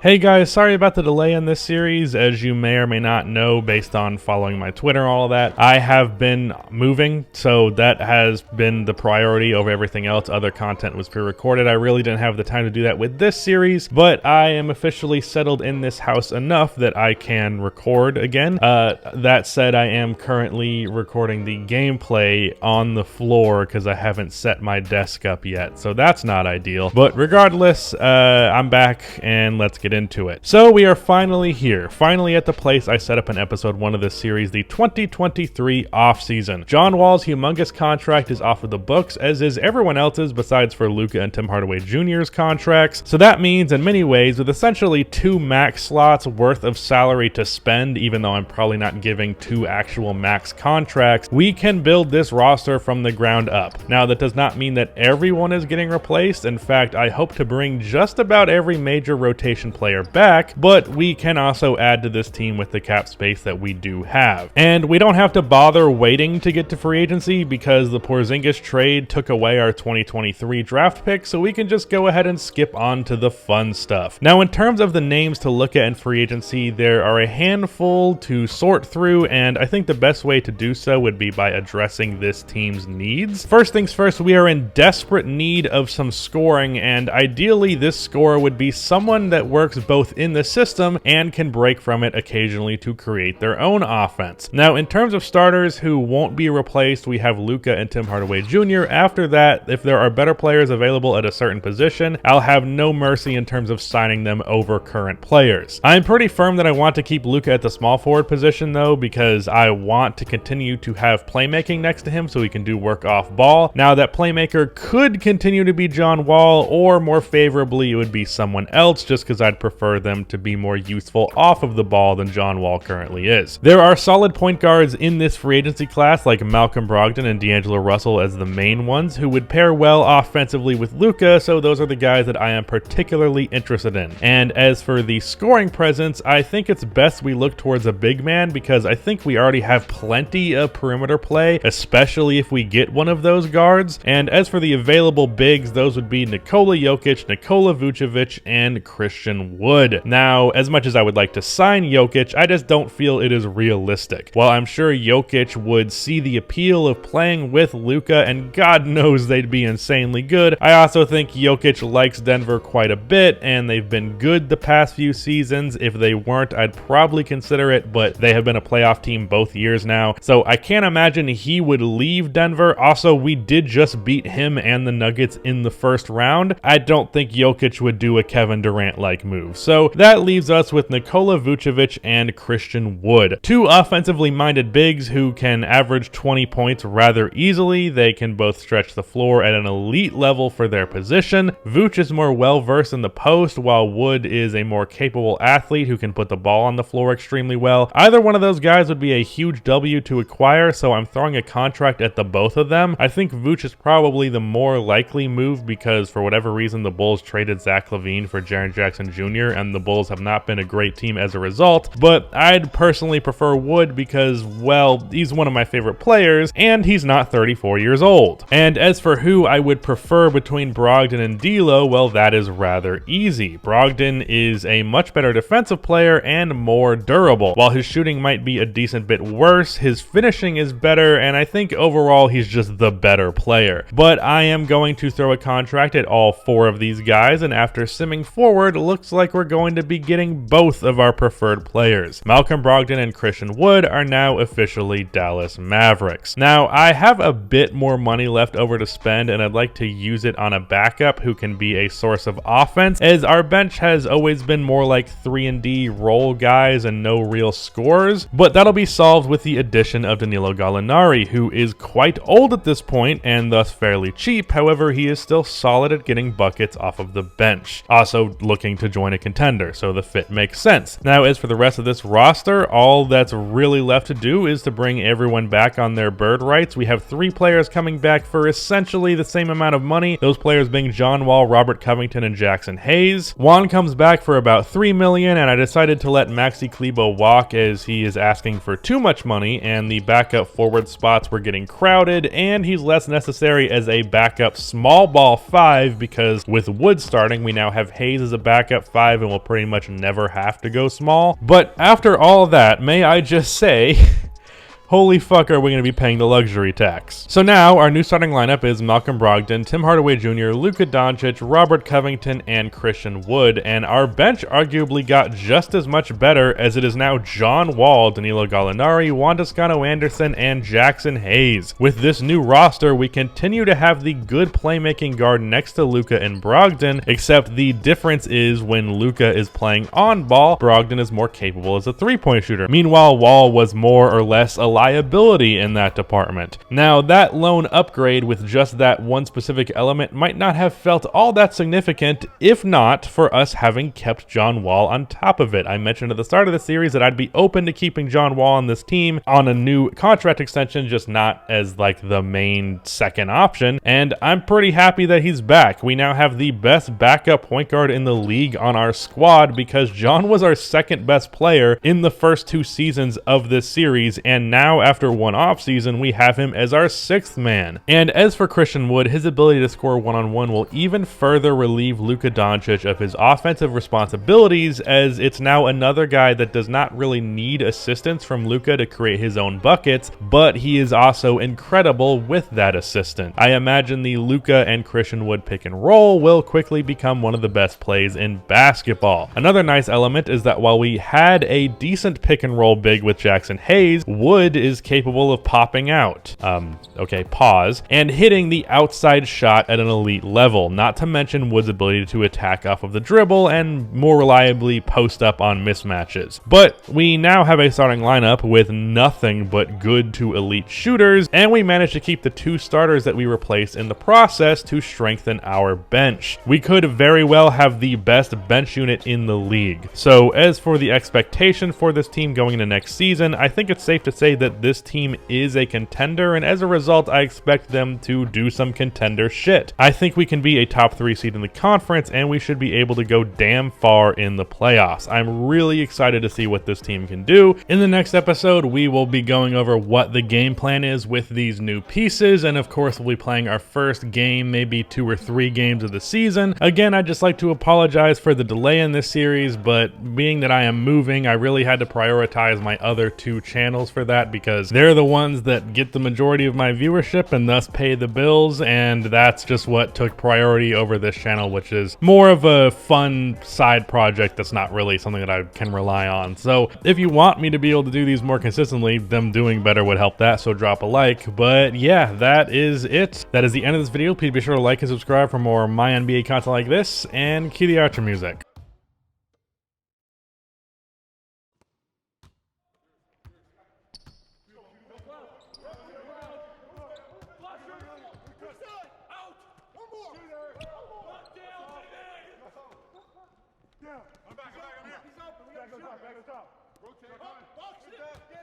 Hey guys, sorry about the delay in this series. As you may or may not know, based on following my Twitter and all of that, I have been moving, so that has been the priority over everything else. Other content was pre-recorded. I really didn't have the time to do that with this series, but I am officially settled in this house enough that I can record again. That said, I am currently recording the gameplay on the floor because I haven't set my desk up yet, so that's not ideal. But regardless, I'm back and let's get into it. So we are finally here, finally at the place I set up in episode 1 of this series, the 2023 offseason. John Wall's humongous contract is off of the books, as is everyone else's besides for Luka and Tim Hardaway Jr.'s contracts. So that means in many ways, with essentially 2 max slots worth of salary to spend, even though I'm probably not giving 2 actual max contracts, we can build this roster from the ground up. Now that does not mean that everyone is getting replaced. In fact, I hope to bring just about every major rotation player back, but we can also add to this team with the cap space that we do have. And we don't have to bother waiting to get to free agency because the Porzingis trade took away our 2023 draft pick, so we can just go ahead and skip on to the fun stuff. Now, in terms of the names to look at in free agency, there are a handful to sort through, and I think the best way to do so would be by addressing this team's needs. First things first, we are in desperate need of some scoring, and ideally this scorer would be someone that works both in the system and can break from it occasionally to create their own offense. Now, in terms of starters who won't be replaced, we have Luka and Tim Hardaway Jr. After that, if there are better players available at a certain position, I'll have no mercy in terms of signing them over current players. I'm pretty firm that I want to keep Luka at the small forward position though, because I want to continue to have playmaking next to him so he can do work off ball. Now, that playmaker could continue to be John Wall, or more favorably it would be someone else, just because I'd prefer them to be more useful off of the ball than John Wall currently is. There are solid point guards in this free agency class like Malcolm Brogdon and D'Angelo Russell as the main ones who would pair well offensively with Luka, so those are the guys that I am particularly interested in. And as for the scoring presence, I think it's best we look towards a big man because I think we already have plenty of perimeter play, especially if we get one of those guards. And as for the available bigs, those would be Nikola Jokic, Nikola Vucevic, and Christian Wood. Now, as much as I would like to sign Jokic, I just don't feel it is realistic. While I'm sure Jokic would see the appeal of playing with Luka, and God knows they'd be insanely good, I also think Jokic likes Denver quite a bit, and they've been good the past few seasons. If they weren't, I'd probably consider it, but they have been a playoff team both years now, so I can't imagine he would leave Denver. Also, we did just beat him and the Nuggets in the first round. I don't think Jokic would do a Kevin Durant-like move. So that leaves us with Nikola Vucevic and Christian Wood. 2 offensively minded bigs who can average 20 points rather easily. They can both stretch the floor at an elite level for their position. Vooch is more well-versed in the post, while Wood is a more capable athlete who can put the ball on the floor extremely well. Either one of those guys would be a huge W to acquire, so I'm throwing a contract at the both of them. I think Vooch is probably the more likely move because for whatever reason the Bulls traded Zach LaVine for Jaren Jackson Jr. and the Bulls have not been a great team as a result, but I'd personally prefer Wood because, well, he's one of my favorite players and he's not 34 years old. And as for who I would prefer between Brogdon and D'Lo, well, that is rather easy. Brogdon is a much better defensive player and more durable. While his shooting might be a decent bit worse, his finishing is better, and I think overall he's just the better player. But I am going to throw a contract at all 4 of these guys, and after simming forward, looks like we're going to be getting both of our preferred players. Malcolm Brogdon and Christian Wood are now officially Dallas Mavericks. Now, I have a bit more money left over to spend, and I'd like to use it on a backup who can be a source of offense, as our bench has always been more like 3-and-D role guys and no real scorers, but that'll be solved with the addition of Danilo Gallinari, who is quite old at this point and thus fairly cheap. However, he is still solid at getting buckets off of the bench. Also looking to join a contender, so the fit makes sense. Now, as for the rest of this roster, all that's really left to do is to bring everyone back on their bird rights. We have 3 players coming back for essentially the same amount of money, those players being John Wall, Robert Covington, and Jackson Hayes. Juan comes back for about $3 million, and I decided to let Maxi Kleber walk as he is asking for too much money, and the backup forward spots were getting crowded, and he's less necessary as a backup small ball 5 because with Wood starting, we now have Hayes as a backup 5 and will pretty much never have to go small. But after all that, may I just say, holy fuck, are we going to be paying the luxury tax? So now, our new starting lineup is Malcolm Brogdon, Tim Hardaway Jr., Luka Doncic, Robert Covington, and Christian Wood, and our bench arguably got just as much better, as it is now John Wall, Danilo Gallinari, Juan Toscano-Anderson, and Jackson Hayes. With this new roster, we continue to have the good playmaking guard next to Luka and Brogdon, except the difference is when Luka is playing on ball, Brogdon is more capable as a three-point shooter. Meanwhile, Wall was more or less a liability in that department. Now, that lone upgrade with just that one specific element might not have felt all that significant if not for us having kept John Wall on top of it. I mentioned at the start of the series that I'd be open to keeping John Wall on this team on a new contract extension, just not as like the main second option, and I'm pretty happy that he's back. We now have the best backup point guard in the league on our squad because John was our second best player in the first 2 seasons of this series, and now after one offseason, we have him as our 6th man. And as for Christian Wood, his ability to score one-on-one will even further relieve Luka Doncic of his offensive responsibilities, as it's now another guy that does not really need assistance from Luka to create his own buckets, but he is also incredible with that assistance. I imagine the Luka and Christian Wood pick and roll will quickly become one of the best plays in basketball. Another nice element is that while we had a decent pick and roll big with Jackson Hayes, Wood is capable of popping out, and hitting the outside shot at an elite level, not to mention Wood's ability to attack off of the dribble and more reliably post up on mismatches. But we now have a starting lineup with nothing but good to elite shooters, and we managed to keep the 2 starters that we replaced in the process to strengthen our bench. We could very well have the best bench unit in the league. So as for the expectation for this team going into next season, I think it's safe to say that this team is a contender, and as a result, I expect them to do some contender shit. I think we can be a top 3 seed in the conference, and we should be able to go damn far in the playoffs. I'm really excited to see what this team can do. In the next episode, we will be going over what the game plan is with these new pieces, and of course, we'll be playing our first game, maybe 2 or 3 games of the season. Again, I'd just like to apologize for the delay in this series, but being that I am moving, I really had to prioritize my other 2 channels for that because they're the ones that get the majority of my viewership and thus pay the bills, and that's just what took priority over this channel, which is more of a fun side project that's not really something that I can rely on. So if you want me to be able to do these more consistently, them doing better would help that, so drop a like. But yeah, that is it. That is the end of this video. Please be sure to like and subscribe for more MyNBA content like this, and cue the outro music.